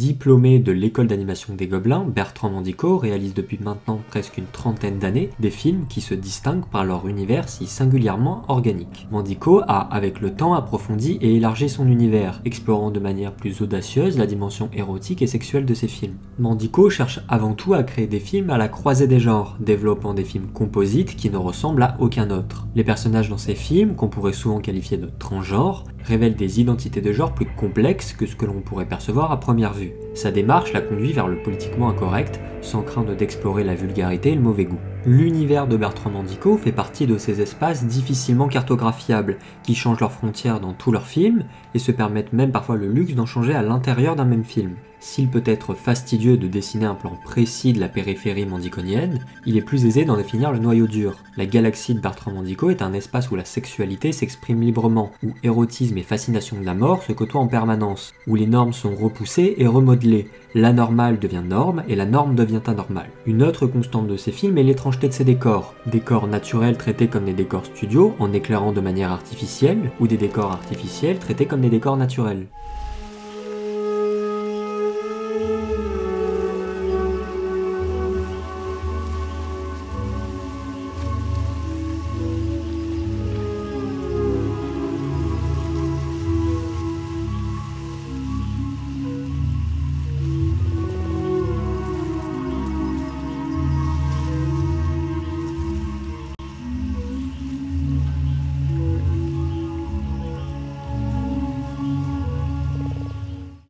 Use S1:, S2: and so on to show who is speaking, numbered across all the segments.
S1: Diplômé de l'école d'animation des Gobelins, Bertrand Mandico réalise depuis maintenant presque une trentaine d'années des films qui se distinguent par leur univers si singulièrement organique. Mandico a, avec le temps, approfondi et élargi son univers, explorant de manière plus audacieuse la dimension érotique et sexuelle de ses films. Mandico cherche avant tout à créer des films à la croisée des genres, développant des films composites qui ne ressemblent à aucun autre. Les personnages dans ces films, qu'on pourrait souvent qualifier de transgenres, révèlent des identités de genre plus complexes que ce que l'on pourrait percevoir à première vue. Sa démarche la conduit vers le politiquement incorrect, sans craindre d'explorer la vulgarité et le mauvais goût. L'univers de Bertrand Mandico fait partie de ces espaces difficilement cartographiables, qui changent leurs frontières dans tous leurs films, et se permettent même parfois le luxe d'en changer à l'intérieur d'un même film. S'il peut être fastidieux de dessiner un plan précis de la périphérie mandiconienne, il est plus aisé d'en définir le noyau dur. La galaxie de Bertrand Mandico est un espace où la sexualité s'exprime librement, où érotisme et fascination de la mort se côtoient en permanence, où les normes sont repoussées et remodelées, l'anormal devient norme et la norme devient anormale. Une autre constante de ces films est l'étrangeté de ses décors. Décors naturels traités comme des décors studio, en éclairant de manière artificielle, ou des décors artificiels traités comme des décors naturels.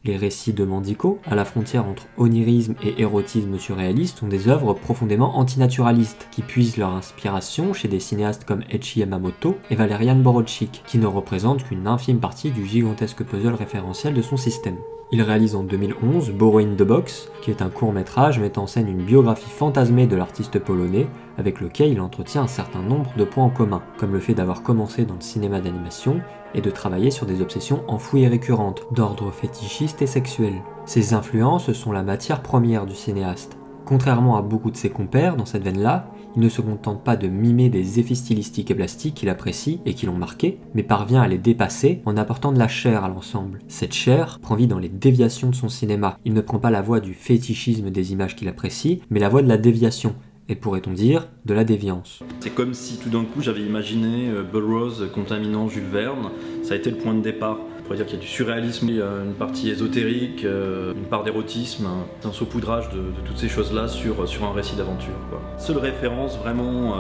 S1: Les récits de Mandico, à la frontière entre onirisme et érotisme surréaliste, sont des œuvres profondément antinaturalistes, qui puisent leur inspiration chez des cinéastes comme Eiichi Yamamoto et Valerian Borowczyk, qui ne représentent qu'une infime partie du gigantesque puzzle référentiel de son système. Il réalise en 2011 Borrowing the Box, qui est un court-métrage mettant en scène une biographie fantasmée de l'artiste polonais, avec lequel il entretient un certain nombre de points en commun, comme le fait d'avoir commencé dans le cinéma d'animation et de travailler sur des obsessions enfouies et récurrentes, d'ordre fétichiste et sexuel. Ces influences sont la matière première du cinéaste. Contrairement à beaucoup de ses compères dans cette veine-là, il ne se contente pas de mimer des effets stylistiques et plastiques qu'il apprécie et qui l'ont marqué, mais parvient à les dépasser en apportant de la chair à l'ensemble. Cette chair prend vie dans les déviations de son cinéma. Il ne prend pas la voie du fétichisme des images qu'il apprécie, mais la voie de la déviation, et pourrait-on dire, de la déviance.
S2: C'est comme si tout d'un coup j'avais imaginé Burroughs contaminant Jules Verne, ça a été le point de départ. On pourrait dire qu'il y a du surréalisme, il y a une partie ésotérique, une part d'érotisme, un saupoudrage de toutes ces choses-là sur un récit d'aventure. Seule référence vraiment,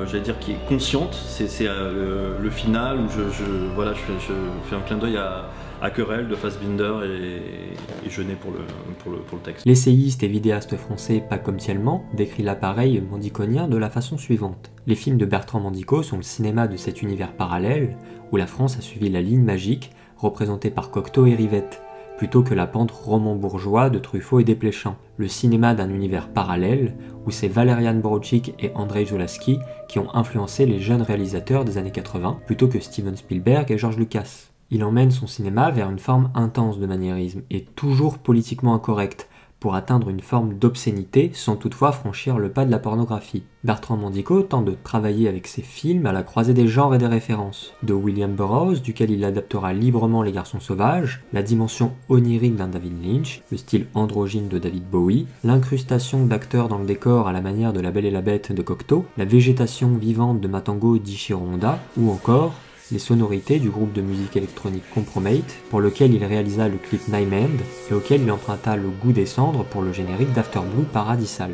S2: j'allais dire, qui est consciente, c'est le final où je fais un clin d'œil à Querelle de Fassbinder et Jeunet pour le texte.
S1: L'essayiste et vidéaste français Pacom Thielman décrit l'appareil mandiconien de la façon suivante. Les films de Bertrand Mandico sont le cinéma de cet univers parallèle où la France a suivi la ligne magique représentée par Cocteau et Rivette, plutôt que la pente roman-bourgeois de Truffaut et Desplechin. Le cinéma d'un univers parallèle où c'est Valerian Borowczyk et Andrzej Żuławski qui ont influencé les jeunes réalisateurs des années 80 plutôt que Steven Spielberg et George Lucas. Il emmène son cinéma vers une forme intense de maniérisme et toujours politiquement incorrecte, pour atteindre une forme d'obscénité sans toutefois franchir le pas de la pornographie. Bertrand Mandico tente de travailler avec ses films à la croisée des genres et des références, de William Burroughs, duquel il adaptera librement Les Garçons Sauvages, la dimension onirique d'un David Lynch, le style androgyne de David Bowie, l'incrustation d'acteurs dans le décor à la manière de La Belle et la Bête de Cocteau, la végétation vivante de Matango d'Ichiro Honda, ou encore les sonorités du groupe de musique électronique Compromate, pour lequel il réalisa le clip Nymand, et auquel il emprunta le goût des cendres pour le générique d'After Blue Paradisal.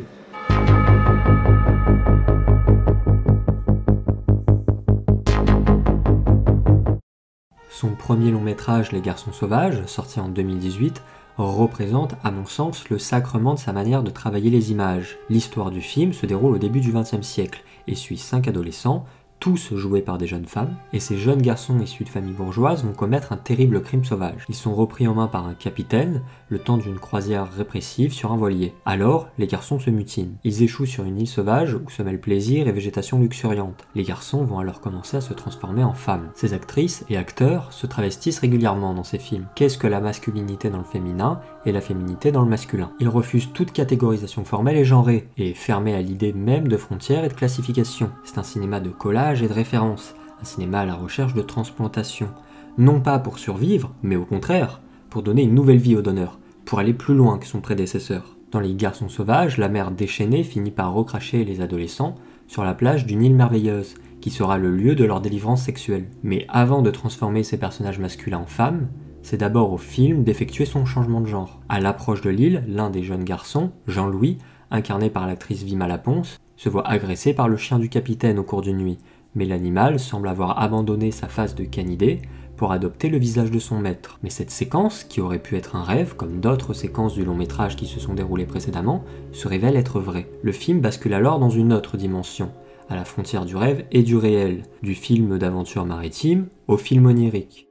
S1: Son premier long métrage, Les Garçons Sauvages, sorti en 2018, représente, à mon sens, le sacrement de sa manière de travailler les images. L'histoire du film se déroule au début du XXe siècle, et suit 5 adolescents, tous joués par des jeunes femmes, et ces jeunes garçons issus de familles bourgeoises vont commettre un terrible crime sauvage. Ils sont repris en main par un capitaine, le temps d'une croisière répressive sur un voilier. Alors, les garçons se mutinent. Ils échouent sur une île sauvage où se mêlent plaisir et végétation luxuriante. Les garçons vont alors commencer à se transformer en femmes. Ces actrices et acteurs se travestissent régulièrement dans ces films. Qu'est-ce que la masculinité dans le féminin et la féminité dans le masculin? Ils refusent toute catégorisation formelle et genrée, et fermés à l'idée même de frontières et de classification. C'est un cinéma de collage et de référence, un cinéma à la recherche de transplantation, non pas pour survivre, mais au contraire, pour donner une nouvelle vie aux donneurs, pour aller plus loin que son prédécesseur. Dans Les Garçons sauvages, la mère déchaînée finit par recracher les adolescents sur la plage d'une île merveilleuse, qui sera le lieu de leur délivrance sexuelle. Mais avant de transformer ces personnages masculins en femmes, c'est d'abord au film d'effectuer son changement de genre. À l'approche de l'île, l'un des jeunes garçons, Jean-Louis, incarné par l'actrice Vima Laponce, se voit agressé par le chien du capitaine au cours d'une nuit, mais l'animal semble avoir abandonné sa face de canidé pour adopter le visage de son maître. Mais cette séquence, qui aurait pu être un rêve, comme d'autres séquences du long métrage qui se sont déroulées précédemment, se révèle être vraie. Le film bascule alors dans une autre dimension, à la frontière du rêve et du réel, du film d'aventure maritime au film onirique.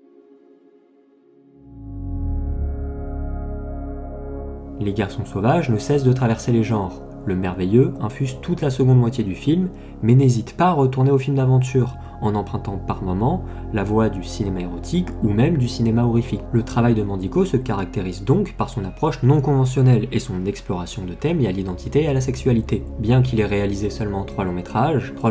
S1: Les Garçons sauvages ne cessent de traverser les genres. Le merveilleux infuse toute la seconde moitié du film, mais n'hésite pas à retourner au film d'aventure, en empruntant par moments la voie du cinéma érotique ou même du cinéma horrifique. Le travail de Mandico se caractérise donc par son approche non conventionnelle et son exploration de thèmes liés à l'identité et à la sexualité. Bien qu'il ait réalisé seulement 3 longs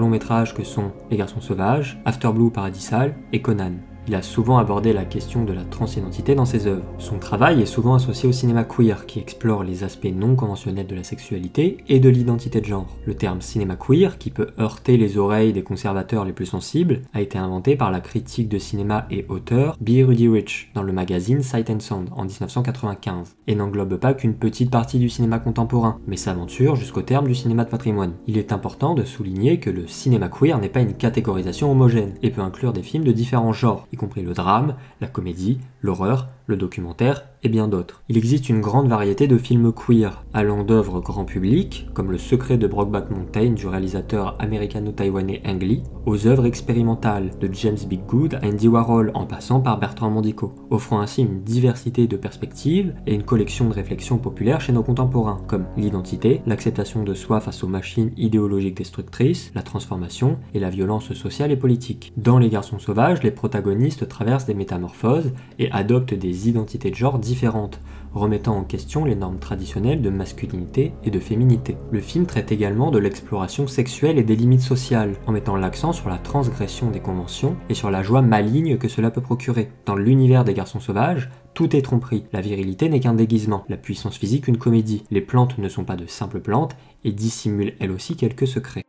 S1: métrages que sont Les Garçons sauvages, After Blue Paradisal et Conan. Il a souvent abordé la question de la transidentité dans ses œuvres. Son travail est souvent associé au cinéma queer, qui explore les aspects non conventionnels de la sexualité et de l'identité de genre. Le terme cinéma queer, qui peut heurter les oreilles des conservateurs les plus sensibles, a été inventé par la critique de cinéma et auteur B. Rudy Rich dans le magazine Sight and Sound en 1995, et n'englobe pas qu'une petite partie du cinéma contemporain, mais s'aventure jusqu'au terme du cinéma de patrimoine. Il est important de souligner que le cinéma queer n'est pas une catégorisation homogène, et peut inclure des films de différents genres, y compris le drame, la comédie, l'horreur, le documentaire et bien d'autres. Il existe une grande variété de films queer, allant d'œuvres grand public, comme Le secret de Brokeback Mountain du réalisateur américano-taïwanais Ang Lee, aux œuvres expérimentales de James Biggood à Andy Warhol en passant par Bertrand Mandico, offrant ainsi une diversité de perspectives et une collection de réflexions populaires chez nos contemporains, comme l'identité, l'acceptation de soi face aux machines idéologiques destructrices, la transformation et la violence sociale et politique. Dans Les Garçons sauvages, les protagonistes traversent des métamorphoses et adoptent des identités de genre différentes, remettant en question les normes traditionnelles de masculinité et de féminité. Le film traite également de l'exploration sexuelle et des limites sociales, en mettant l'accent sur la transgression des conventions et sur la joie maligne que cela peut procurer. Dans l'univers des Garçons sauvages, tout est tromperie, la virilité n'est qu'un déguisement, la puissance physique une comédie, les plantes ne sont pas de simples plantes et dissimulent elles aussi quelques secrets.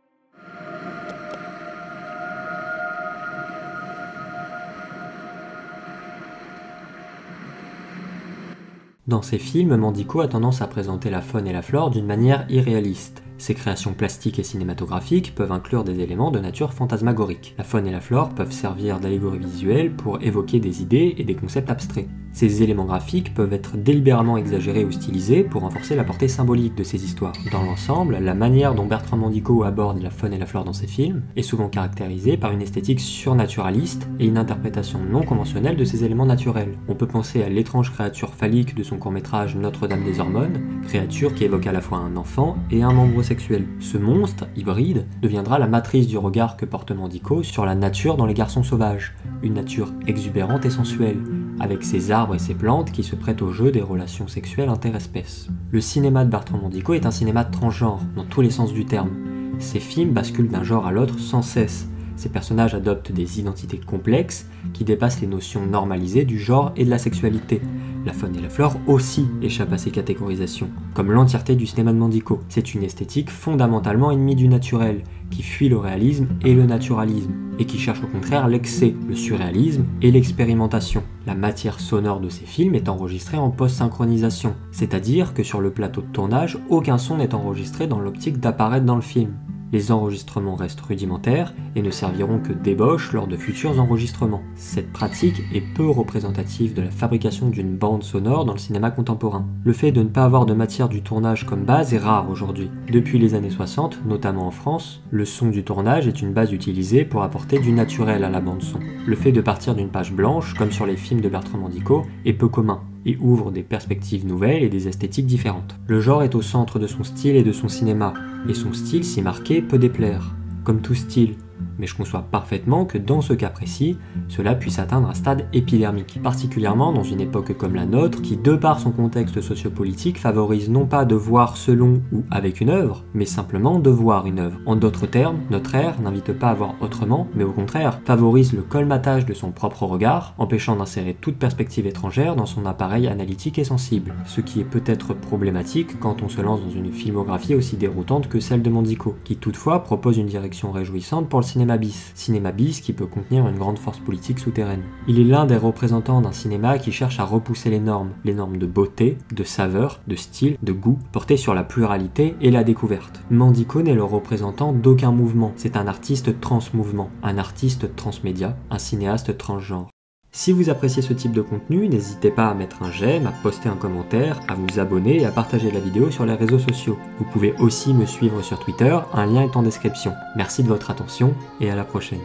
S1: Dans ses films, Mandico a tendance à présenter la faune et la flore d'une manière irréaliste. Ses créations plastiques et cinématographiques peuvent inclure des éléments de nature fantasmagorique. La faune et la flore peuvent servir d'allégorie visuelle pour évoquer des idées et des concepts abstraits. Ces éléments graphiques peuvent être délibérément exagérés ou stylisés pour renforcer la portée symbolique de ces histoires. Dans l'ensemble, la manière dont Bertrand Mandico aborde la faune et la flore dans ses films est souvent caractérisée par une esthétique surnaturaliste et une interprétation non conventionnelle de ces éléments naturels. On peut penser à l'étrange créature phallique de son court-métrage Notre-Dame des Hormones, créature qui évoque à la fois un enfant et un membre sexuel. Ce monstre, hybride, deviendra la matrice du regard que porte Mandico sur la nature dans Les Garçons sauvages, une nature exubérante et sensuelle, avec ses arbres et ses plantes qui se prêtent au jeu des relations sexuelles interespèces. Le cinéma de Bertrand Mandico est un cinéma transgenre, dans tous les sens du terme. Ses films basculent d'un genre à l'autre sans cesse. Ces personnages adoptent des identités complexes qui dépassent les notions normalisées du genre et de la sexualité. La faune et la flore aussi échappent à ces catégorisations, comme l'entièreté du cinéma de Mandico. C'est une esthétique fondamentalement ennemie du naturel, qui fuit le réalisme et le naturalisme, et qui cherche au contraire l'excès, le surréalisme et l'expérimentation. La matière sonore de ces films est enregistrée en post-synchronisation, c'est-à-dire que sur le plateau de tournage, aucun son n'est enregistré dans l'optique d'apparaître dans le film. Les enregistrements restent rudimentaires et ne serviront que d'ébauche lors de futurs enregistrements. Cette pratique est peu représentative de la fabrication d'une bande sonore dans le cinéma contemporain. Le fait de ne pas avoir de matière du tournage comme base est rare aujourd'hui. Depuis les années 60, notamment en France, le son du tournage est une base utilisée pour apporter du naturel à la bande son. Le fait de partir d'une page blanche, comme sur les films de Bertrand Mandico, est peu commun et ouvre des perspectives nouvelles et des esthétiques différentes. Le genre est au centre de son style et de son cinéma, et son style si marqué peut déplaire. Comme tout style, mais je conçois parfaitement que dans ce cas précis, cela puisse atteindre un stade épidermique, particulièrement dans une époque comme la nôtre qui, de par son contexte sociopolitique, favorise non pas de voir selon ou avec une œuvre, mais simplement de voir une œuvre. En d'autres termes, notre ère n'invite pas à voir autrement, mais au contraire, favorise le colmatage de son propre regard, empêchant d'insérer toute perspective étrangère dans son appareil analytique et sensible, ce qui est peut-être problématique quand on se lance dans une filmographie aussi déroutante que celle de Mandico, qui toutefois propose une direction réjouissante pour le cinéma bis qui peut contenir une grande force politique souterraine. Il est l'un des représentants d'un cinéma qui cherche à repousser les normes de beauté, de saveur, de style, de goût, portées sur la pluralité et la découverte. Mandico n'est le représentant d'aucun mouvement, c'est un artiste transmouvement, un artiste transmédia, un cinéaste transgenre. Si vous appréciez ce type de contenu, n'hésitez pas à mettre un j'aime, à poster un commentaire, à vous abonner et à partager la vidéo sur les réseaux sociaux. Vous pouvez aussi me suivre sur Twitter, un lien est en description. Merci de votre attention et à la prochaine.